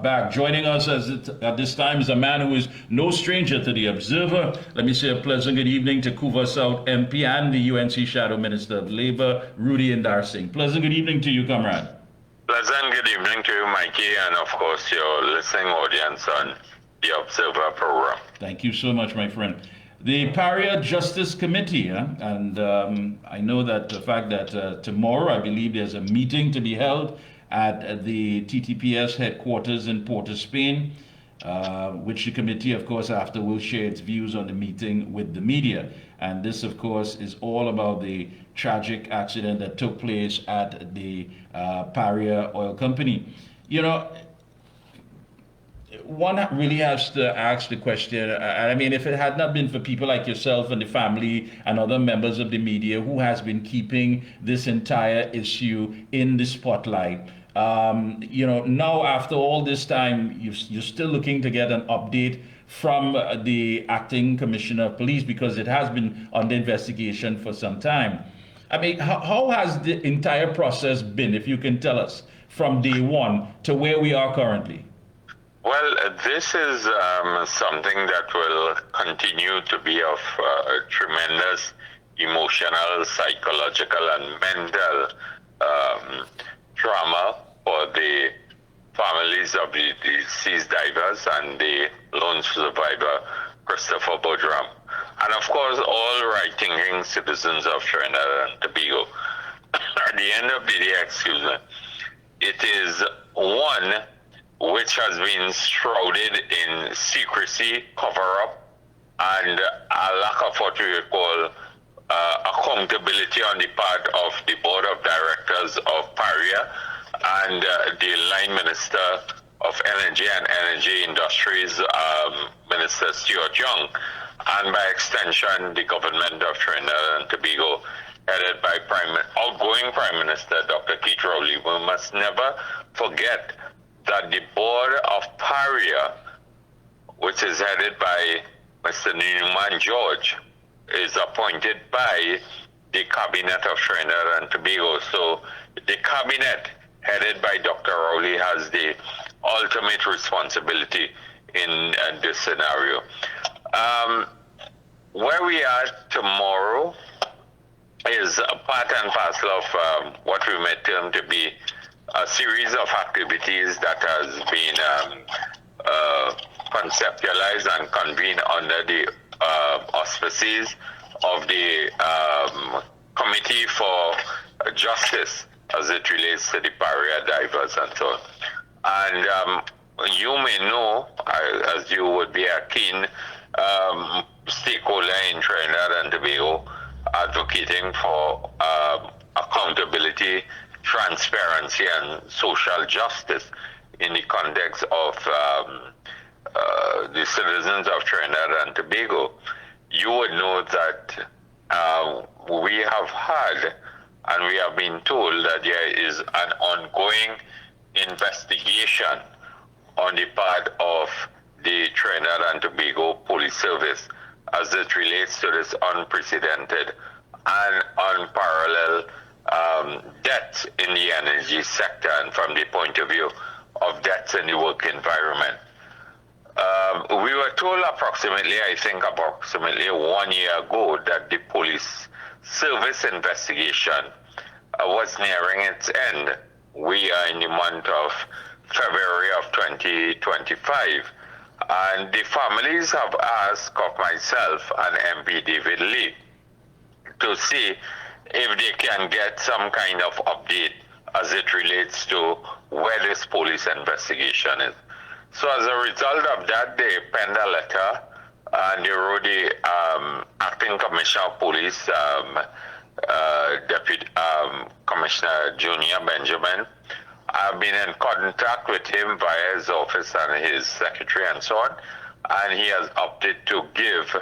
Back. Joining us at this time is a man who is no stranger to the Observer. Let me say a pleasant good evening to Couva South MP and the UNC Shadow Minister of Labour, Rudranath Indarsingh. Pleasant good evening to you, comrade. Pleasant good evening to you, Mikey, and of course your listening audience on the Observer program. Thank you so much, my friend. The Paria Justice Committee, and I know that the fact that tomorrow, I believe there's a meeting to be held at the TTPS headquarters in Port-of-Spain, which the committee, of course, after will share its views on the meeting with the media. And this, of course, is all about the tragic accident that took place at the Paria Oil Company. You know, one really has to ask the question, I mean, if it had not been for people like yourself and the family and other members of the media who has been keeping this entire issue in the spotlight, you know, now after all this time, you're still looking to get an update from the acting commissioner of police because it has been under investigation for some time. I mean, how has the entire process been, if you can tell us, from day one to where we are currently? Well, this is something that will continue to be of tremendous emotional, psychological, and mental trauma for the families of the deceased divers and the lone survivor, Christopher Bodram. And of course, all right-thinking citizens of Trinidad and Tobago. At the end of the day, it is one which has been shrouded in secrecy, cover-up, and a lack of what we would call accountability on the part of the board of directors of Paria and the line minister of energy and energy industries, Minister Stuart Young, and by extension the government of Trinidad and Tobago, headed by outgoing Prime Minister Dr. Keith Rowley. We must never forget that the board of Paria, which is headed by Mr. Newman George, is appointed by the cabinet of Trinidad and Tobago. So the cabinet headed by Dr. Rowley has the ultimate responsibility in this scenario. Where we are tomorrow is a part and parcel of what we may term to be a series of activities that has been conceptualized and convened under the auspices of the Committee for Justice as it relates to the Paria divers and so on. And you may know, as you would be a keen stakeholder in Trinidad and Tobago, advocating for accountability, transparency, and social justice in the context of the citizens of Trinidad and Tobago. You would know that we have had and we have been told that there is an ongoing investigation on the part of the Trinidad and Tobago Police Service as it relates to this unprecedented and unparalleled deaths in the energy sector and from the point of view of deaths in the work environment. We were told approximately 1 year ago that the police service investigation was nearing its end. We are in the month of February of 2025, and the families have asked of myself and MP David Lee to see if they can get some kind of update as it relates to where this police investigation is. So as a result of that, they penned a letter and they wrote the acting commissioner of police, Deputy Commissioner Junior Benjamin. I've been in contact with him via his office and his secretary and so on, and he has opted to give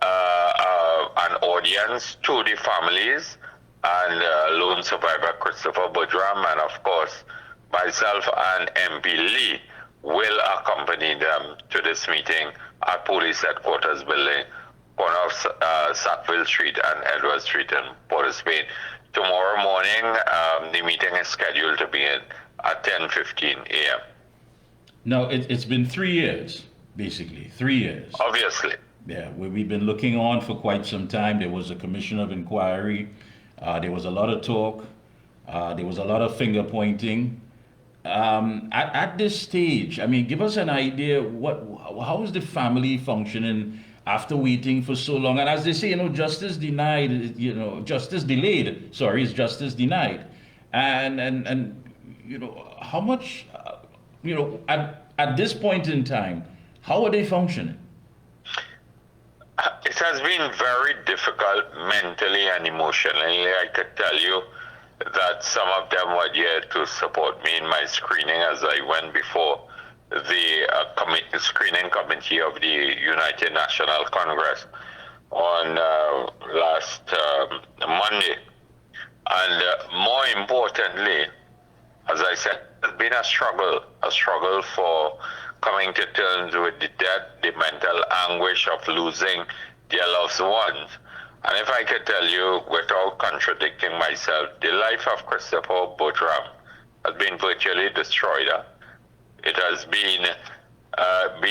an audience to the families and lone survivor Christopher Bodram, and of course myself and MP Lee will accompany them to this meeting at police headquarters building, corner of Sackville Street and Edward Street in Port-of-Spain. Tomorrow morning, the meeting is scheduled to begin at 10:15 a.m. No, it's been 3 years, basically 3 years. Obviously. Yeah, we've been looking on for quite some time. There was a commission of inquiry. There was a lot of talk. There was a lot of finger pointing. At this stage, I mean, give us an idea how is the family functioning after waiting for so long? And as they say, justice denied, justice delayed. Sorry, is justice denied. And how much, at this point in time, how are they functioning? It has been very difficult mentally and emotionally. I could tell you that some of them were here to support me in my screening as I went before the screening committee of the United National Congress on last Monday. And more importantly, as I said, it's been a struggle for coming to terms with the death, the mental anguish of losing their loved ones. And if I could tell you, without contradicting myself, the life of Christopher Boardram has been virtually destroyed. It has been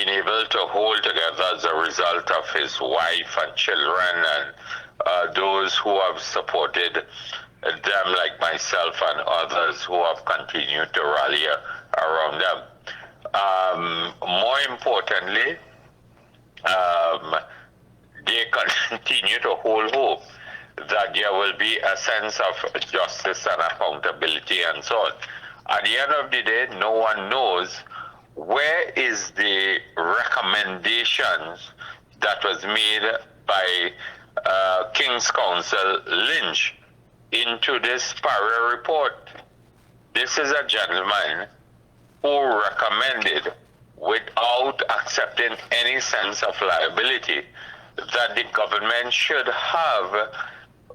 able to hold together as a result of his wife and children and those who have supported them, like myself and others who have continued to rally around them. More importantly, they continue to hold hope that there will be a sense of justice and accountability and so on. At the end of the day, no one knows where is the recommendations that was made by King's Counsel Lynch into this Paria report. This is a gentleman who recommended, without accepting any sense of liability, that the government should have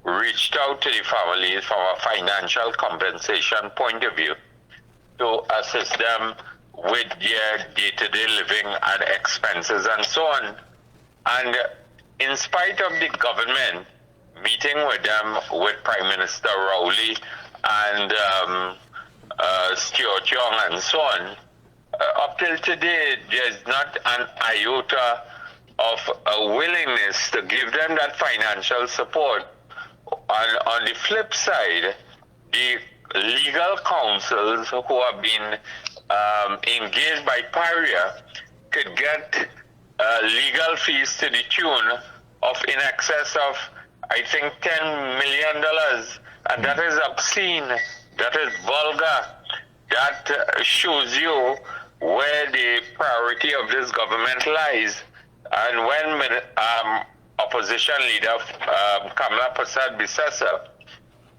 reached out to the families from a financial compensation point of view to assist them with their day-to-day living and expenses and so on. And in spite of the government meeting with them, with Prime Minister Rowley and Stuart Young and so on, up till today, there's not an iota of a willingness to give them that financial support. And on the flip side, the legal counsels who have been engaged by Paria could get legal fees to the tune of in excess of, I think, $10 million. And that is obscene. That is vulgar. That shows you where the priority of this government lies. And when opposition leader Kamala Persad-Bissessar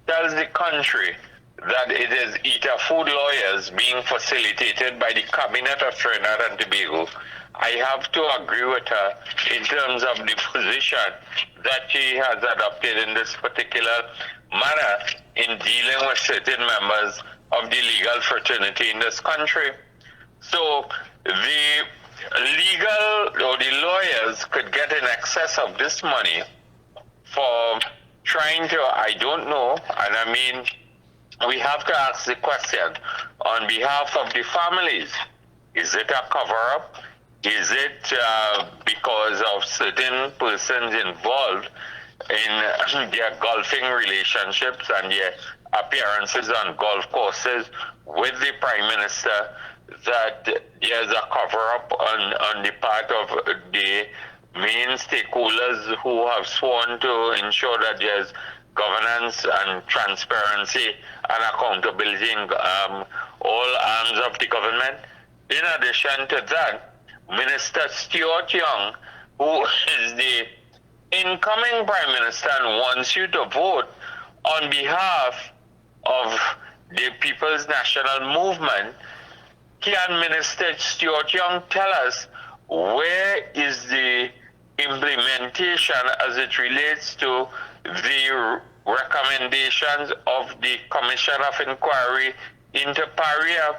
tells the country that it is ETA food lawyers being facilitated by the cabinet of Trinidad and Tobago, I have to agree with her in terms of the position that she has adopted in this particular manner in dealing with certain members of the legal fraternity in this country. So the legal or the lawyers could get in excess of this money for trying to, I don't know, and I mean, we have to ask the question on behalf of the families. Is it a cover-up? Is it because of certain persons involved in their golfing relationships and their appearances on golf courses with the Prime Minister that there's a cover-up on the part of the main stakeholders who have sworn to ensure that there's governance and transparency and accountability in all arms of the government? In addition to that, Minister Stuart Young, who is the incoming Prime Minister and wants you to vote on behalf of the People's National Movement, can Minister Stuart Young tell us where is the implementation as it relates to the recommendations of the Commission of Inquiry into Paria?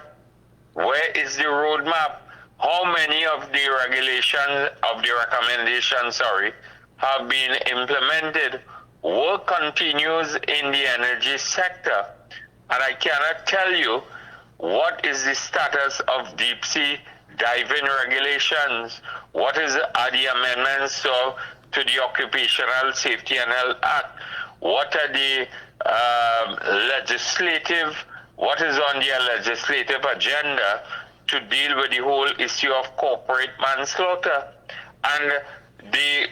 Where is the roadmap? How many of the regulations, of the recommendations, have been implemented? Work continues in the energy sector. And I cannot tell you what is the status of deep sea diving regulations? What are the amendments to the Occupational Safety and Health Act? What are the what is on their legislative agenda to deal with the whole issue of corporate manslaughter? And the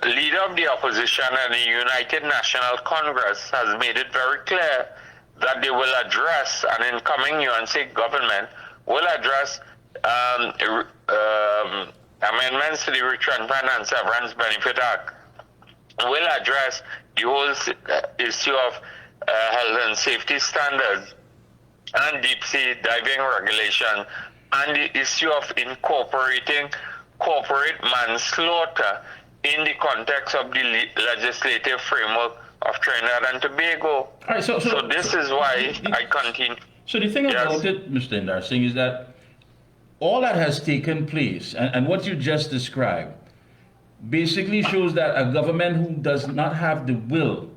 leader of the opposition and the United National Congress has made it very clear that they will address, an incoming UNC government will address amendments to the Retrenchment and Severance Benefit Act, will address the whole issue of health and safety standards and deep sea diving regulation, and the issue of incorporating corporate manslaughter in the context of the legislative framework of Trinidad and Tobago. All right, so this is why I continue. So the thing about it, Mr. Indarsingh, is that all that has taken place and what you just described basically shows that a government who does not have the will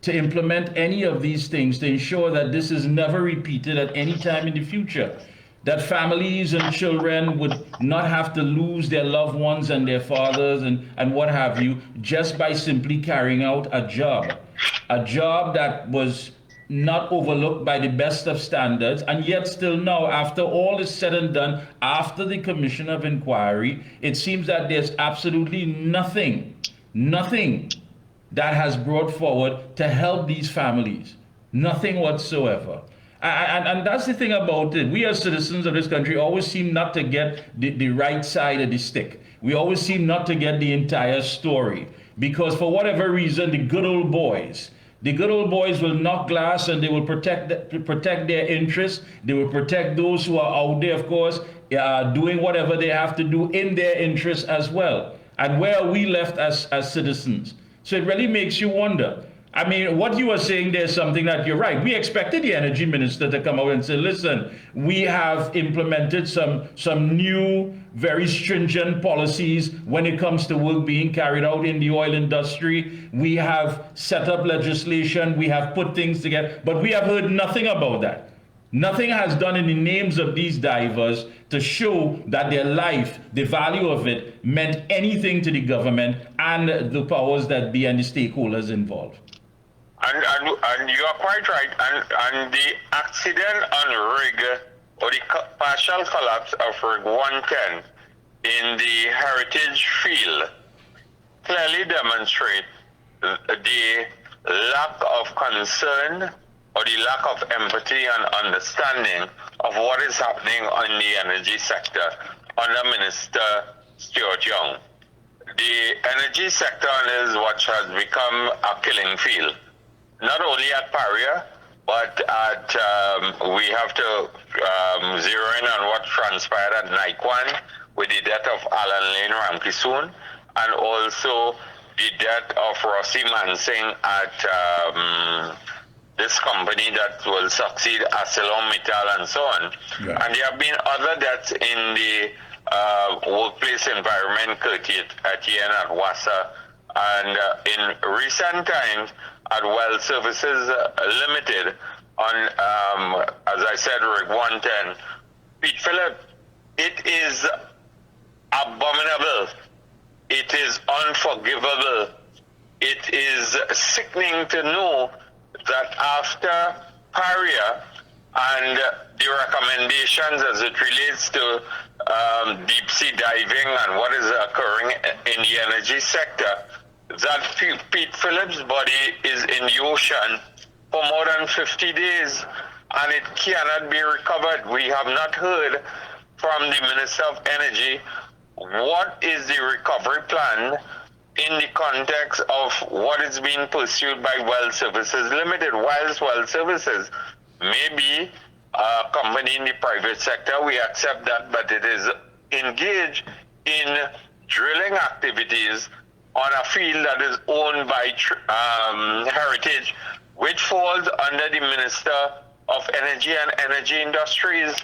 to implement any of these things to ensure that this is never repeated at any time in the future, that families and children would not have to lose their loved ones and their fathers and what have you, just by simply carrying out a job that was not overlooked by the best of standards, and yet still now, after all is said and done, after the Commission of Inquiry, it seems that there's absolutely nothing that has brought forward to help these families. Nothing whatsoever. And that's the thing about it. We as citizens of this country always seem not to get the right side of the stick. We always seem not to get the entire story. Because for whatever reason, the good old boys will knock glass and they will protect their interests. They will protect those who are out there, of course, doing whatever they have to do in their interests as well. And where are we left as citizens? So it really makes you wonder. I mean, what you are saying, there's something that you're right. We expected the energy minister to come out and say, listen, we have implemented some new, very stringent policies when it comes to work being carried out in the oil industry. We have set up legislation. We have put things together. But we have heard nothing about that. Nothing has done in the names of these divers to show that their life, the value of it, meant anything to the government and the powers that be and the stakeholders involved. And you are quite right. And the accident on rig, or the partial collapse of rig 110 in the heritage field, clearly demonstrate the lack of concern or the lack of empathy and understanding of what is happening in the energy sector under Minister Stuart Young. The energy sector is what has become a killing field. Not only at Paria, but we have to zero in on what transpired at Naikwan with the death of Alan Lane Ramkisoon, and also the death of Rossi Mansingh at this company that will succeed ArcelorMittal and so on. Yeah. And there have been other deaths in the workplace environment at Yen at Wassa, and in recent times at Well Services Limited on, as I said, rig 110. Pete Phillip, it is abominable. It is unforgivable. It is sickening to know that after Paria and the recommendations as it relates to deep sea diving and what is occurring in the energy sector, that Pete Phillips' body is in the ocean for more than 50 days and it cannot be recovered. We have not heard from the Minister of Energy what is the recovery plan in the context of what is being pursued by Well Services Limited. Whilst Well Services may be a company in the private sector, we accept that, but it is engaged in drilling activities on a field that is owned by Heritage, which falls under the Minister of Energy and Energy Industries.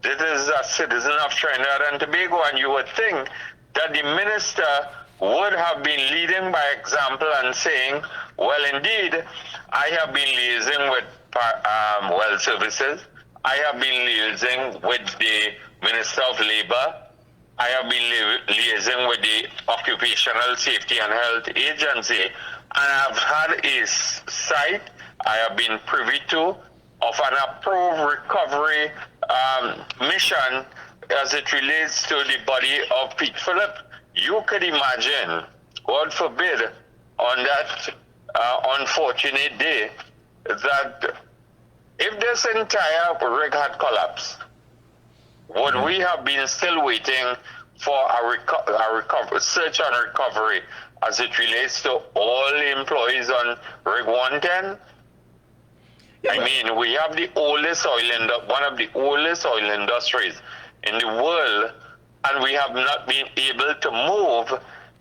This is a citizen of Trinidad and Tobago, and you would think that the minister would have been leading by example and saying, well, indeed, I have been liaising with Well Services. I have been liaising with the Minister of Labor. I have been liaising with the Occupational Safety and Health Agency, and I've had a site I have been privy to of an approved recovery mission as it relates to the body of Pete Phillip. You could imagine, God forbid, on that unfortunate day, that if this entire rig had collapsed, would we have been still waiting for a search and recovery as it relates to all the employees on Rig 110? Yeah. I mean, we have the oldest one of the oldest oil industries in the world, and we have not been able to move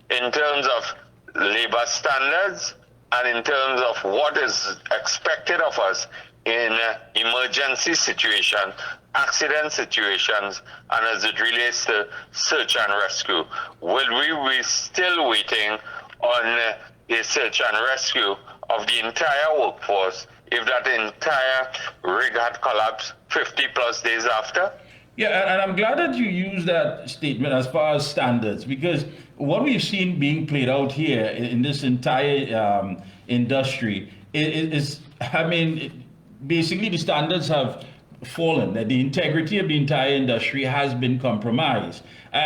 in terms of labor standards and in terms of what is expected of us in emergency situations, accident situations, and as it relates to search and rescue. Will we be still waiting on a search and rescue of the entire workforce if that entire rig had collapsed 50 plus days after? Yeah, and I'm glad that you use that statement as far as standards, because what we've seen being played out here in this entire industry is, I mean, basically the standards have fallen, that the integrity of the entire industry has been compromised.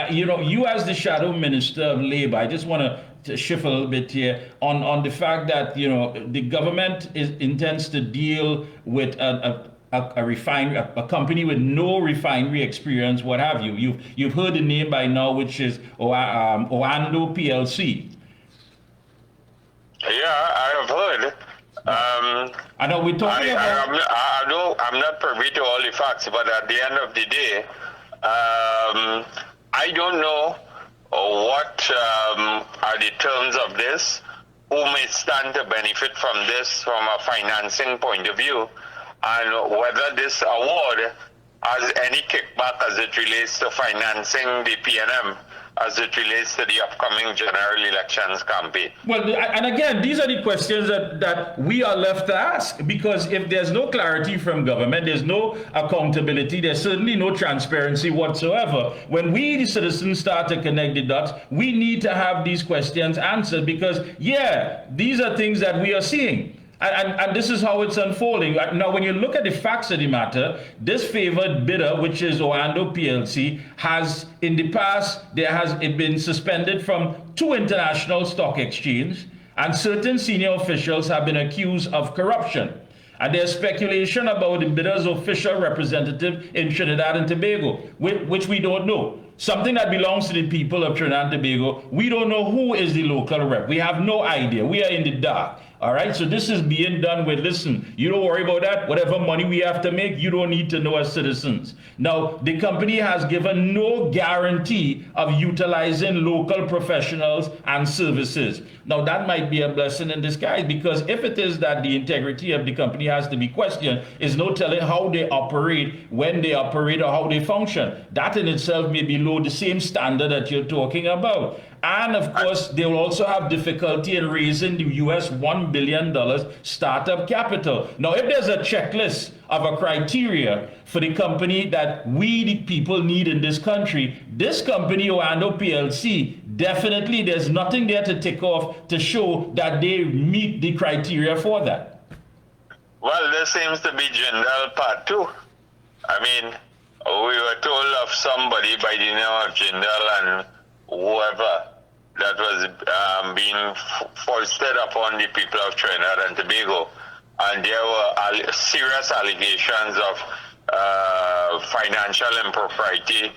You as the shadow minister of labor, I just want to shift a little bit here on the fact that, the government intends to deal with a company with no refinery experience, what have you. You've heard the name by now, which is Oando PLC. Yeah, I have heard. I know we're talking about. I'm not privy to all the facts, but at the end of the day, I don't know what are the terms of this, who may stand to benefit from this from a financing point of view, and whether this award has any kickback as it relates to financing the PNM, as it relates to the upcoming general elections campaign. Well, and again, these are the questions that we are left to ask, because if there's no clarity from government, there's no accountability, there's certainly no transparency whatsoever. When we, the citizens, start to connect the dots, we need to have these questions answered, because, yeah, these are things that we are seeing. And this is how it's unfolding. Now, when you look at the facts of the matter, this favored bidder, which is Oando PLC, has in the past, it been suspended from 2 international stock exchanges, and certain senior officials have been accused of corruption. And there's speculation about the bidder's official representative in Trinidad and Tobago, which we don't know. Something that belongs to the people of Trinidad and Tobago. We don't know who is the local rep. We have no idea. We are in the dark. All right, so this is being done with, listen, you don't worry about that. Whatever money we have to make, you don't need to know as citizens. Now, the company has given no guarantee of utilizing local professionals and services. Now, that might be a blessing in disguise, because if it is that the integrity of the company has to be questioned, is no telling how they operate, when they operate, or how they function. That in itself may be below the same standard that you're talking about. And of course, they will also have difficulty in raising the US $1 billion startup capital. Now, if there's a checklist of a criteria for the company that we, the people, need in this country, this company, Oando PLC, definitely there's nothing there to tick off to show that they meet the criteria for that. Well, there seems to be Jindal Part 2. I mean, we were told of somebody by the name of Jindal and whoever that was being foisted upon the people of Trinidad and Tobago, and there were serious allegations of financial impropriety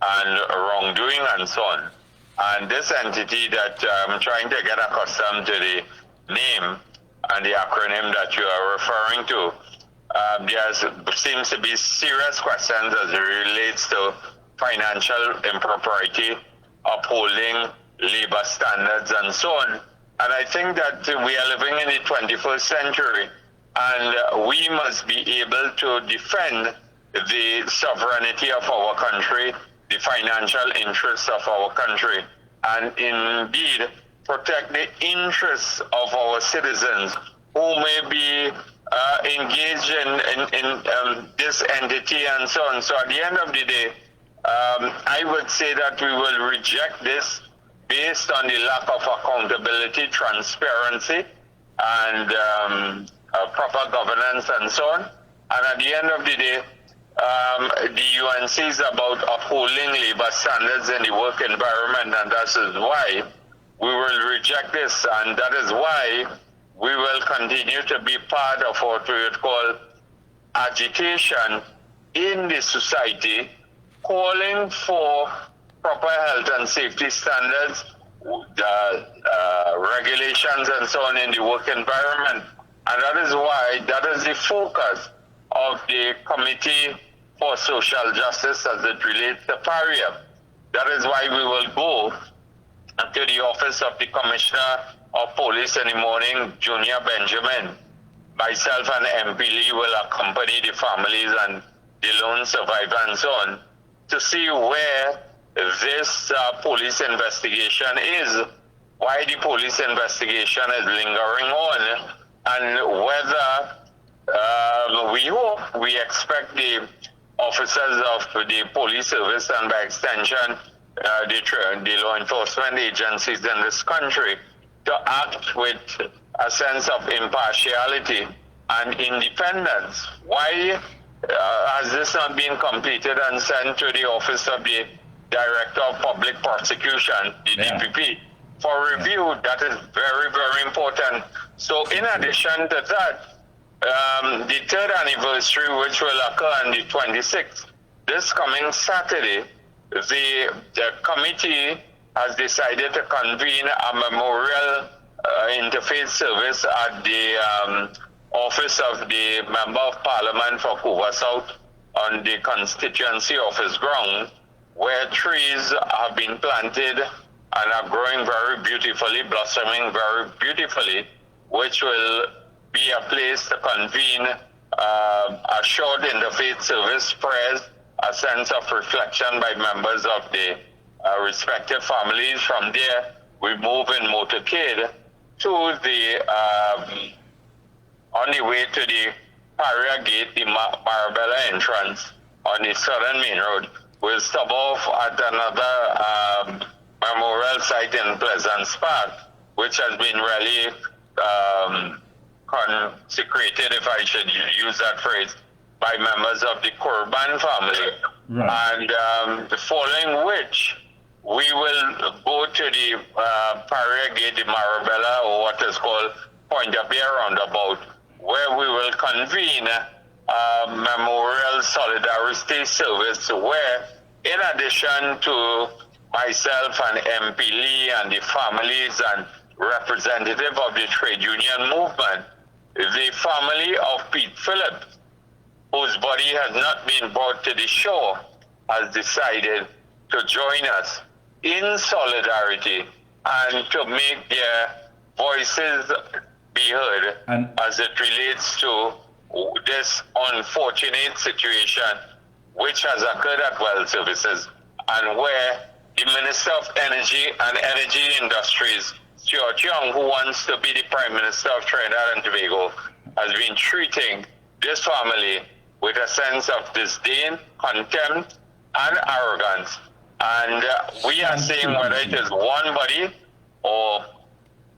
and wrongdoing and so on. And this entity that I'm trying to get accustomed to the name and the acronym that you are referring to, there seems to be serious questions as it relates to financial impropriety, upholding labor standards and so on. And I think that we are living in the 21st century, and we must be able to defend the sovereignty of our country, the financial interests of our country, and indeed protect the interests of our citizens who may be engage in this entity and so on. So at the end of the day, I would say that we will reject this based on the lack of accountability, transparency, and proper governance and so on. And at the end of the day, the UNC is about upholding labor standards in the work environment, and that is why we will reject this, and that is why we will continue to be part of what we would call agitation in the society, calling for proper health and safety standards, regulations and so on in the work environment. And that is why that is the focus of the Committee for Social Justice as it relates to Paria. That is why we will go to the office of the Commissioner of Police in the morning, Junior Benjamin. Myself and MP Lee will accompany the families and the lone survivor and so on to see where this police investigation is, why the police investigation is lingering on, and whether we expect the officers of the police service and by extension the law enforcement agencies in this country to act with a sense of impartiality and independence. Why has this not been completed and sent to the office of the Director of Public Prosecution, the DPP, for review? That is very, very important. So in addition to that, the third anniversary, which will occur on the 26th, this coming Saturday, the committee has decided to convene a memorial interfaith service at the office of the Member of Parliament for Couva South on the constituency office ground, where trees have been planted and are growing very beautifully, blossoming very beautifully, which will be a place to convene a short interfaith service, prayers, a sense of reflection by members of the respective families. From there, we move in motorcade to the on the way to the Paria Gate, the Marabella entrance on the southern main road. We'll stop off at another memorial site in Pleasance Park, which has been really consecrated, if I should use that phrase, by members of the Kurban family. Right. And following which, we will go to the Paria Gate, the Marabella, or what is called Point of Bear Roundabout, where we will convene a memorial solidarity service where, in addition to myself and MP Lee and the families and representative of the trade union movement, the family of Pete Phillips, whose body has not been brought to the shore, has decided to join us in solidarity and to make their voices be heard as it relates to this unfortunate situation which has occurred at Well Services, and where the Minister of Energy and Energy Industries, Stuart Young, who wants to be the Prime Minister of Trinidad and Tobago, has been treating this family with a sense of disdain, contempt, and arrogance. And we are saying whether it is one body or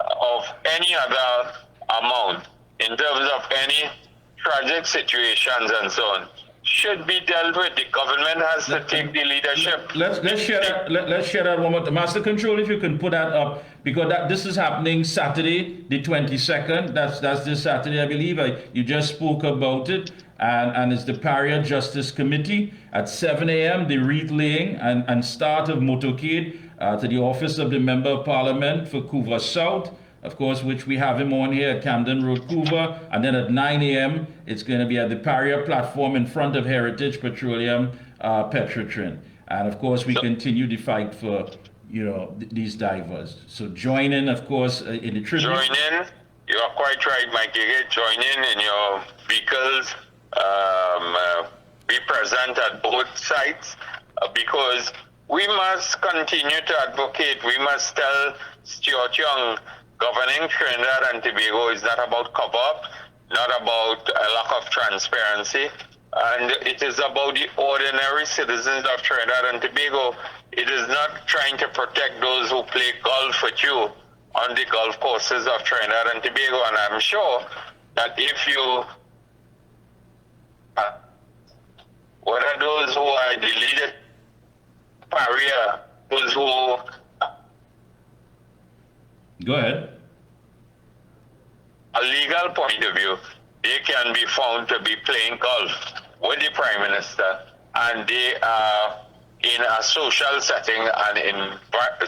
of any other amount, in terms of any tragic situations and so on, should be dealt with. The government has to take the leadership. Let's share that one more. Master Control, if you can put that up, because this is happening Saturday, the 22nd. That's this Saturday, I believe. You just spoke about it, and it's the Paria Justice Committee at 7 a.m. The wreath laying and start of motorcade to the office of the Member of Parliament for Couva South, of course, which we have him on here at Camden Road, Couva. And then at 9 a.m., it's going to be at the Paria platform in front of Heritage Petroleum Petrotrin. And of course, we continue the fight for, these divers. So join in, of course, in the tribute. Join in. You are quite right, Mikey. Join in your vehicles. Be present at both sites because we must continue to advocate. We must tell Stuart Young, governing Trinidad and Tobago is not about cover-up. not about a lack of transparency, and it is about the ordinary citizens of Trinidad and Tobago. It is not trying to protect those who play golf with you on the golf courses of Trinidad and Tobago, and I'm sure that if you what are those who are the leader, Paria, those who... Go ahead. A legal point of view, they can be found to be playing golf with the Prime Minister, and they are in a social setting and in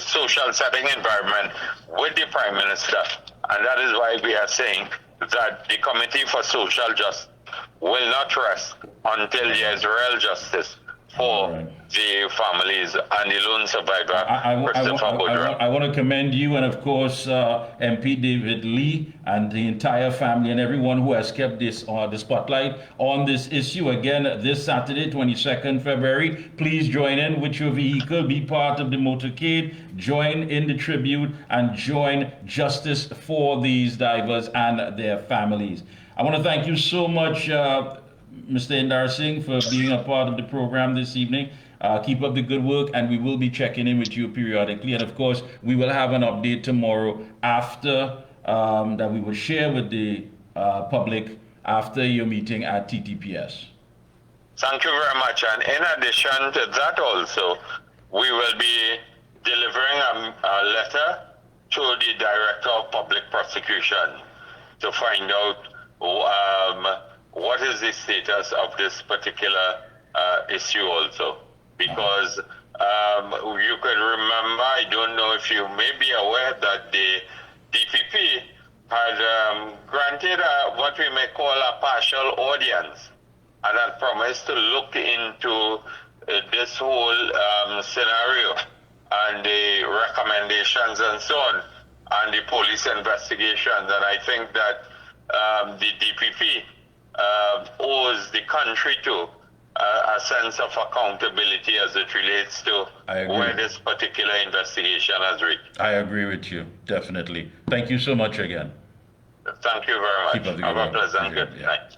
social setting environment with the Prime Minister. And that is why we are saying that the Committee for Social Justice will not rest until there is real justice for the families and the lone survivor, Christopher Boudreaux. I want to commend you and, of course, MP David Lee and the entire family and everyone who has kept this the spotlight on this issue. Again, this Saturday, 22nd February, please join in with your vehicle, be part of the motorcade, join in the tribute, and join justice for these divers and their families. I want to thank you so much, Mr. Indarsingh, for being a part of the program this evening. Keep up the good work, and we will be checking in with you periodically. And of course, we will have an update tomorrow after that we will share with the public after your meeting at TTPS. Thank you very much. And in addition to that also, we will be delivering a letter to the Director of Public Prosecution to find out what is the status of this particular issue also. Because you could remember, I don't know if you may be aware that the DPP had granted what we may call a partial audience, and had promised to look into this whole scenario and the recommendations and so on, and the police investigations. And I think that the DPP owes the country to a sense of accountability as it relates to where this particular investigation has reached. I agree with you, definitely. Thank you so much again. Thank you very much. Have a pleasant good night.